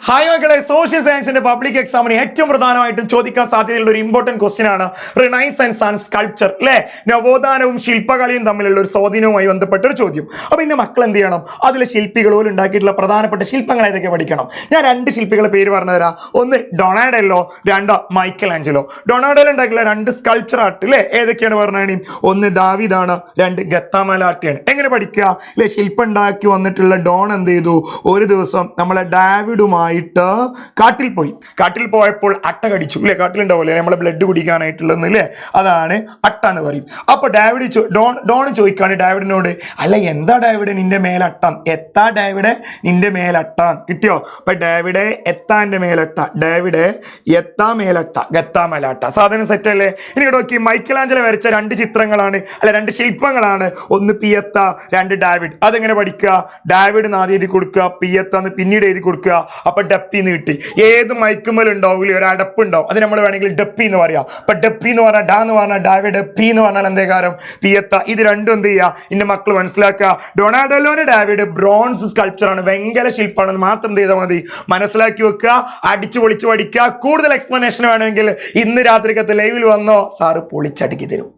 Hi മക്കളെ, social സയൻസിന്റെ public എക്സാമിന് ഏറ്റവും പ്രധാനമായിട്ടും ചോദിക്കാൻ സാധ്യതയുള്ള ഒരു ഇമ്പോർട്ടന്റ് ക്വസ്റ്റ്യൻ ആണ് റിനൈസൻസ് ആൻഡ് സ്കൾപ്ചർ അല്ലെ. നവോത്ഥാനവും ശില്പകലയും തമ്മിലുള്ള ഒരു സ്വാധീനവുമായി ബന്ധപ്പെട്ട ഒരു ചോദ്യം. അപ്പൊ ഇന്ന് മക്കൾ എന്ത് ചെയ്യണം? അതിലെ ശില്പികളോട് ഉണ്ടാക്കിയിട്ടുള്ള പ്രധാനപ്പെട്ട ശില്പങ്ങൾ ഏതൊക്കെ പഠിക്കണം. ഞാൻ രണ്ട് ശില്പികളുടെ പേര് പറഞ്ഞുതരാം. ഒന്ന് ഡൊണാഡെല്ലോ, രണ്ട് മൈക്കൽ ആഞ്ചലോ. ഡൊണാഡെല്ലോ ഉണ്ടാക്കിയുള്ള രണ്ട് സ്കൾപ്ചർ ആർട്ട് അല്ലെ ഏതൊക്കെയാണ് പറഞ്ഞാൽ, ഒന്ന് ദാവീദാണ്, രണ്ട് ഗത്താമലാട്ടിയാണ്. എങ്ങനെ പഠിക്കുക അല്ലെ? ശില്പം ഉണ്ടാക്കി വന്നിട്ടുള്ള ഡോൺ എന്ത് ചെയ്തു? ഒരു ദിവസം നമ്മളെ ഡാവിഡുമായി കാട്ടിൽ പോയപ്പോൾ അട്ട കടിച്ചു അല്ലെ. കാട്ടിലുണ്ടാവില്ലേ നമ്മളെ ബ്ലഡ് കുടിക്കാനായിട്ടുള്ളത് അല്ലേ, അതാണ് അട്ട എന്ന് പറയും. അപ്പൊ ഡാവിഡ് ഡോൺ ചോദിക്കാണ് ഡാവിഡിനോട്, അല്ല എന്താ ഡാവിഡ് നിന്റെ മേലട്ടാൻ, എത്താ ഡാവിഡ് നിന്റെ മേലട്ടാൻ. കിട്ടിയോ? അപ്പൊ ഡാവിഡ് എത്താന്റെ മേലട്ട, ഡാവിഡ് എത്താ മേലട്ട, ഗത്താമലാട്ട. സാധനം സെറ്റ് അല്ലേ? ഇനി നോക്കി, മൈക്കൽ ആഞ്ചലോ വരച്ച രണ്ട് ചിത്രങ്ങളാണ് അല്ല രണ്ട് ശില്പങ്ങളാണ്. ഒന്ന് പിയത്ത, രണ്ട് ഡാവിഡ്. അതെങ്ങനെ പഠിക്കുക? ഡാവിഡ് ആദ്യം എഴുതി കൊടുക്കുക, പിയത്താന്ന് പിന്നീട് എഴുതി കൊടുക്കുക. അപ്പൊ ഡപ്പിന്ന് കിട്ടി. ഏത് മൈക്കുമൽ ഉണ്ടാവില്ലേ ഒരു അടപ്പ് ഉണ്ടാവും, അത് നമ്മൾ വേണമെങ്കിൽ ഡപ്പി എന്ന് പറയാം. അപ്പൊ ഡപ്പി എന്ന് പറഞ്ഞാൽ ഡാ എന്ന് പറഞ്ഞാൽ ഡാവിഡ്, പി എന്ന് പറഞ്ഞാൽ എന്തേകാരം പിയത്ത. ഇത് രണ്ടും എന്ത് ചെയ്യുക ഇന്റെ മക്കൾ മനസ്സിലാക്കുക. ഡൊണാഡെല്ലോന്റെ ഡാവിഡ് ബ്രോൺസ് സ്കൾപ്ചർ ആണ്, വെങ്കല ശില്പമാണെന്ന് മാത്രം എന്ത് ചെയ്താൽ മതി, മനസ്സിലാക്കി വെക്കുക, അടിച്ചു പൊളിച്ച് പഠിക്കുക. കൂടുതൽ എക്സ്പ്ലനേഷൻ വേണമെങ്കിൽ ഇന്ന് രാത്രിക്കത്തെ ലൈവിൽ വന്നോ, സാറ് പൊളിച്ചടുക്കി തരും.